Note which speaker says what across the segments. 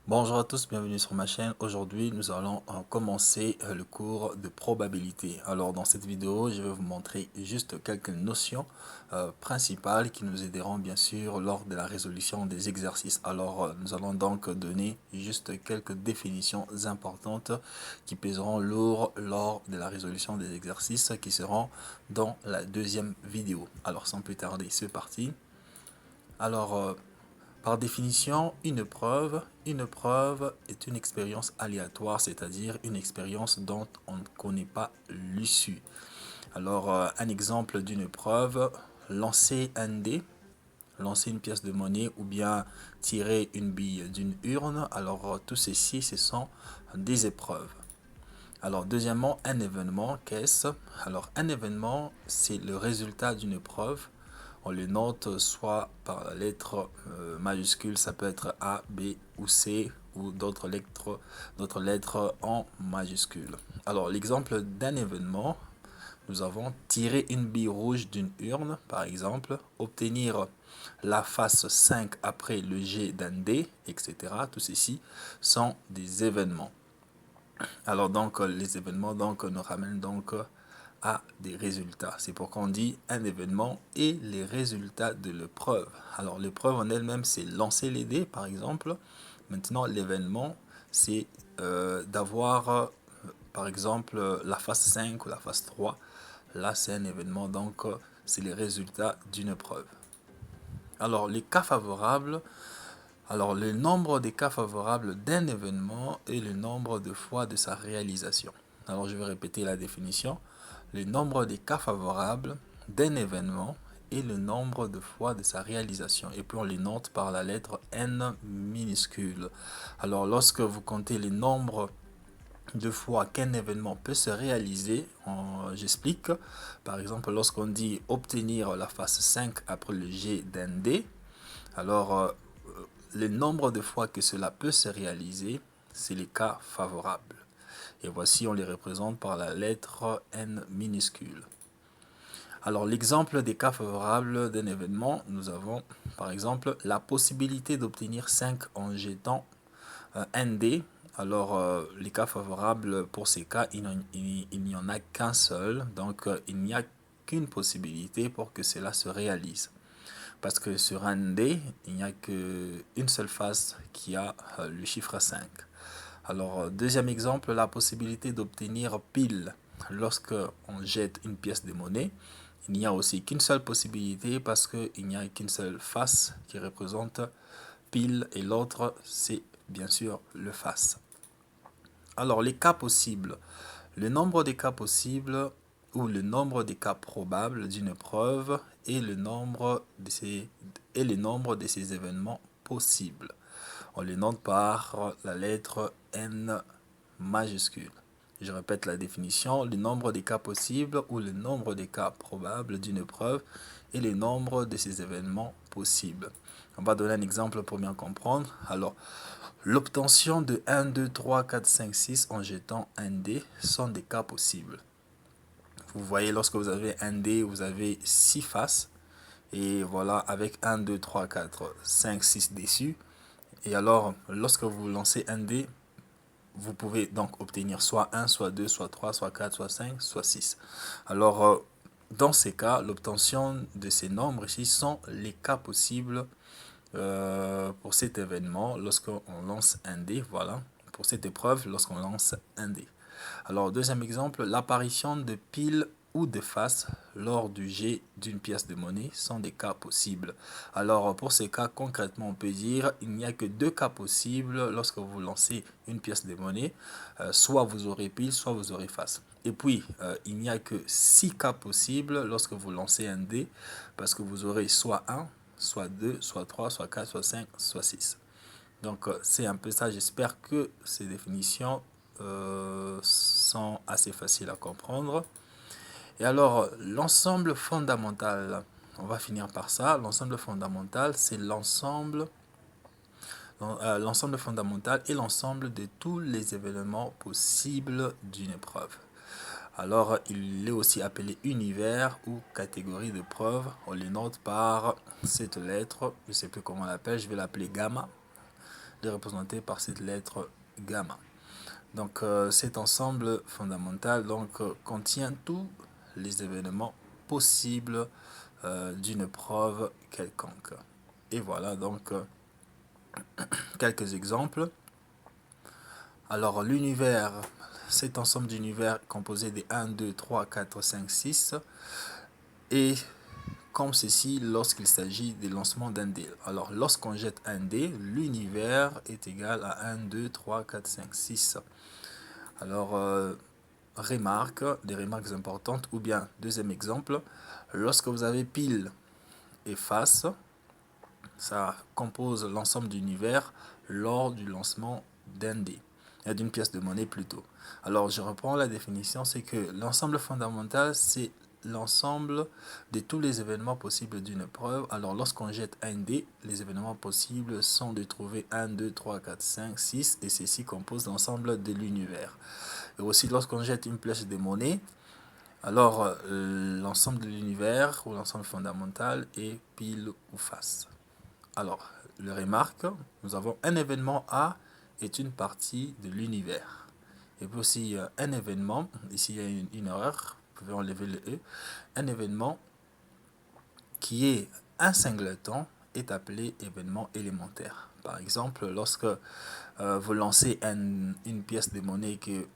Speaker 1: Bonjour à tous, bienvenue sur ma chaîne. Aujourd'hui, nous allons commencer le cours de probabilité. Alors, dans cette vidéo, je vais vous montrer juste quelques notions principales qui nous aideront bien sûr lors de la résolution des exercices. Alors, nous allons donc donner juste quelques définitions importantes qui pèseront lourd lors de la résolution des exercices qui seront dans la deuxième vidéo. Alors, sans plus tarder, c'est parti. Alors, par définition, une preuve est une expérience aléatoire, c'est-à-dire une expérience dont on ne connaît pas l'issue. Alors, un exemple d'une preuve, lancer un dé, lancer une pièce de monnaie ou bien tirer une bille d'une urne. Alors, tout ceci, ce sont des épreuves. Alors, deuxièmement, un événement, qu'est-ce? Alors, un événement, c'est le résultat d'une preuve. On le note soit par la lettre majuscule, ça peut être A, B ou C, ou d'autres lettres en majuscule. Alors, l'exemple d'un événement, nous avons tiré une bille rouge d'une urne, par exemple, obtenir la face 5 après le jet d'un dé, etc. Tout ceci sont des événements. Alors donc les événements donc nous ramènent donc à des résultats. C'est pourquoi on dit un événement et les résultats de l'épreuve. Alors l'épreuve en elle-même c'est lancer les dés par exemple. Maintenant l'événement c'est d'avoir par exemple la phase 5 ou la phase 3. Là c'est un événement donc c'est les résultats d'une épreuve. Alors les cas favorables. Alors, le nombre des cas favorables d'un événement et le nombre de fois de sa réalisation. Alors, je vais répéter la définition. Le nombre des cas favorables d'un événement et le nombre de fois de sa réalisation. Et puis, on les note par la lettre N minuscule. Alors, lorsque vous comptez les nombres de fois qu'un événement peut se réaliser, j'explique. Par exemple, lorsqu'on dit obtenir la phase 5 après le jet d'un dé, alors le nombre de fois que cela peut se réaliser, c'est les cas favorables. Et voici, on les représente par la lettre N minuscule. Alors, l'exemple des cas favorables d'un événement, nous avons par exemple la possibilité d'obtenir 5 en jetant un dé. Alors, les cas favorables pour ces cas, il n'y en a qu'un seul. Donc, il n'y a qu'une possibilité pour que cela se réalise. Parce que sur un dé, il n'y a qu'une seule face qui a le chiffre 5. Alors, deuxième exemple, la possibilité d'obtenir pile lorsque on jette une pièce de monnaie. Il n'y a aussi qu'une seule possibilité parce qu'il n'y a qu'une seule face qui représente pile et l'autre, c'est bien sûr le face. Alors, les cas possibles. Le nombre des cas possibles ou le nombre des cas probables d'une preuve et le nombre de ces événements possibles. On les note par la lettre N majuscule. Je répète la définition, le nombre des cas possibles ou le nombre des cas probables d'une preuve et le nombre de ces événements possibles. On va donner un exemple pour bien comprendre. Alors, l'obtention de 1, 2, 3, 4, 5, 6 en jetant un dé sont des cas possibles. Vous voyez, lorsque vous avez un dé, vous avez 6 faces. Et voilà, avec 1, 2, 3, 4, 5, 6 dessus. Et alors, lorsque vous lancez un dé, vous pouvez donc obtenir soit 1, soit 2, soit 3, soit 4, soit 5, soit 6. Alors, dans ces cas, l'obtention de ces nombres ici sont les cas possibles pour cet événement lorsqu'on lance un dé. Voilà, pour cette épreuve lorsqu'on lance un dé. Alors, deuxième exemple, l'apparition de piles ou de faces lors du jet d'une pièce de monnaie sont des cas possibles. Alors, pour ces cas, concrètement, on peut dire il n'y a que deux cas possibles lorsque vous lancez une pièce de monnaie. Soit vous aurez pile, soit vous aurez face. Et puis, il n'y a que 6 cas possibles lorsque vous lancez un dé, parce que vous aurez soit 1, soit 2, soit 3, soit 4, soit 5, soit 6. Donc, c'est un peu ça. J'espère que ces définitions sont assez faciles à comprendre. Et alors, l'ensemble fondamental, on va finir par ça. L'ensemble fondamental, c'est l'ensemble fondamental et l'ensemble de tous les événements possibles d'une épreuve. Alors, il est aussi appelé univers ou catégorie de preuve. On les note par cette lettre, je ne sais plus comment on l'appelle, je vais l'appeler gamma. est représenté par cette lettre gamma. Donc cet ensemble fondamental contient tous les événements possibles d'une preuve quelconque. Et voilà donc quelques exemples. Alors l'univers, cet ensemble d'univers composé de 1, 2, 3, 4, 5, 6 et comme ceci lorsqu'il s'agit du lancement d'un dé. Alors lorsqu'on jette un dé, l'univers est égal à 1, 2, 3, 4, 5, 6. Alors des remarques importantes, ou bien deuxième exemple, lorsque vous avez pile et face, ça compose l'ensemble d'univers lors du lancement d'un dé, d'une pièce de monnaie plutôt. Alors je reprends la définition, c'est que l'ensemble fondamental, c'est l'ensemble de tous les événements possibles d'une preuve. Alors lorsqu'on jette un dé, les événements possibles sont de trouver 1, 2, 3, 4, 5, 6 et ceci compose l'ensemble de l'univers. Et aussi lorsqu'on jette une pièce de monnaie, alors l'ensemble de l'univers ou l'ensemble fondamental est pile ou face. Alors, le remarque, nous avons un événement A est une partie de l'univers. Et puis aussi un événement, ici il y a une erreur, vous pouvez enlever le E, un événement qui est un singleton est appelé événement élémentaire. Par exemple, lorsque vous lancez une pièce de monnaie que,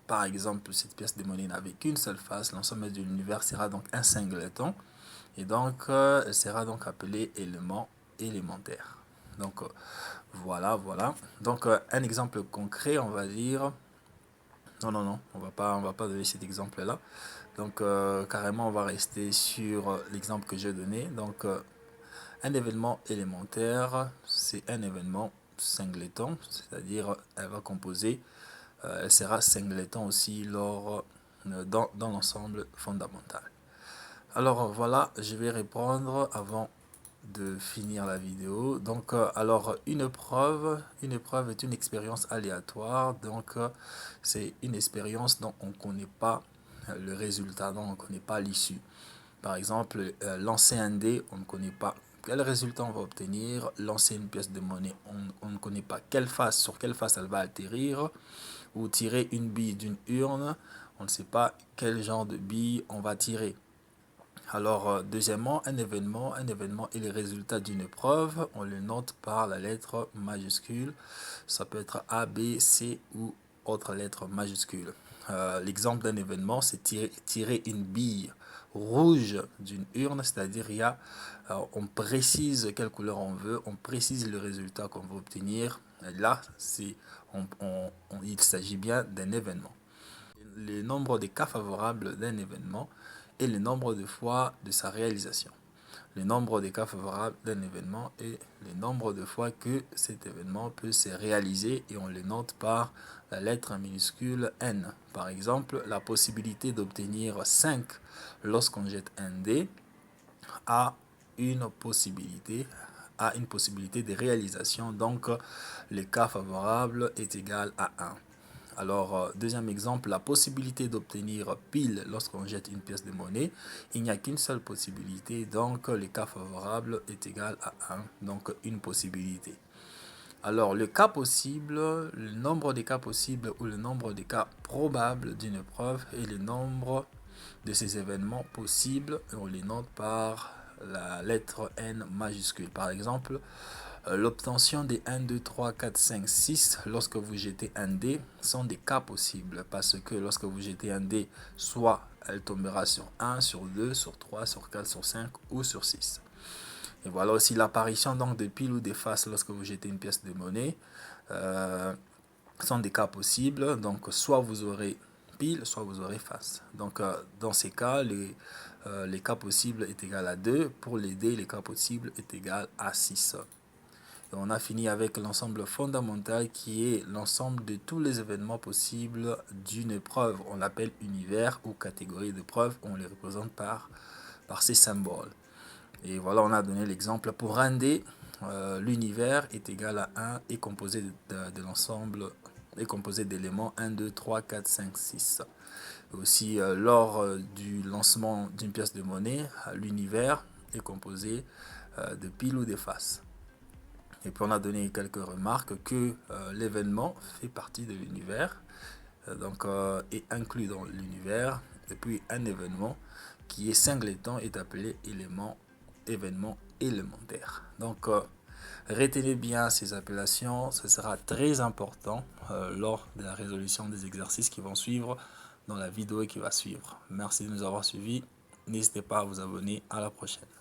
Speaker 1: par exemple, cette pièce de monnaie n'avait qu'une seule face, l'ensemble de l'univers sera donc un singleton et donc elle sera donc appelée élément élémentaire. Donc voilà. Donc un exemple concret, on va dire. Non, on va pas donner cet exemple-là. Donc carrément, on va rester sur l'exemple que j'ai donné. Donc un événement élémentaire, c'est un événement singleton, c'est-à-dire elle va composer, elle sera singleton aussi dans l'ensemble fondamental. Alors voilà, je vais répondre avant de finir la vidéo. Donc alors une preuve est une expérience aléatoire. Donc c'est une expérience dont on ne connaît pas le résultat, dont on ne connaît pas l'issue. Par exemple, lancer un dé, on ne connaît pas quel résultat on va obtenir. Lancer une pièce de monnaie, on ne connaît pas sur quelle face elle va atterrir. Ou tirer une bille d'une urne, on ne sait pas quel genre de bille on va tirer. Alors, deuxièmement, un événement est le résultat d'une preuve. On le note par la lettre majuscule. Ça peut être A, B, C ou autre lettre majuscule. L'exemple d'un événement, c'est tirer une bille rouge d'une urne, c'est-à-dire on précise quelle couleur on veut, on précise le résultat qu'on veut obtenir. Et là, il s'agit bien d'un événement. Le nombre de cas favorables d'un événement et le nombre de fois de sa réalisation. Le nombre de cas favorables d'un événement et le nombre de fois que cet événement peut se réaliser et on le note par la lettre minuscule N. Par exemple, la possibilité d'obtenir 5 lorsqu'on jette un dé a une possibilité de réalisation. Donc, le cas favorable est égal à 1. Alors, deuxième exemple, la possibilité d'obtenir pile lorsqu'on jette une pièce de monnaie. Il n'y a qu'une seule possibilité, donc le cas favorable est égal à 1, donc une possibilité. Alors, le cas possible, le nombre de cas possibles ou le nombre de cas probables d'une preuve et le nombre de ces événements possibles, on les note par la lettre N majuscule. Par exemple, l'obtention des 1, 2, 3, 4, 5, 6 lorsque vous jetez un dé sont des cas possibles parce que lorsque vous jetez un dé, soit elle tombera sur 1, sur 2, sur 3, sur 4, sur 5 ou sur 6. Et voilà aussi l'apparition donc de pile ou de face lorsque vous jetez une pièce de monnaie sont des cas possibles. Donc soit vous aurez pile, soit vous aurez face. Donc dans ces cas, les cas possibles est égal à 2. Pour les dés, les cas possibles est égal à 6. Et on a fini avec l'ensemble fondamental qui est l'ensemble de tous les événements possibles d'une preuve. On l'appelle univers ou catégorie de preuves. On les représente par ces symboles. Et voilà, on a donné l'exemple. Pour un dé, l'univers est égal à 1 et composé de l'ensemble est composé d'éléments 1, 2, 3, 4, 5, 6. Aussi, lors du lancement d'une pièce de monnaie, l'univers est composé de piles ou de faces. Et puis on a donné quelques remarques que l'événement fait partie de l'univers, est inclus dans l'univers. Et puis un événement qui est singleton est appelé événement élémentaire. Retenez bien ces appellations, ce sera très important lors de la résolution des exercices qui vont suivre dans la vidéo qui va suivre. Merci de nous avoir suivis. N'hésitez pas à vous abonner. À la prochaine.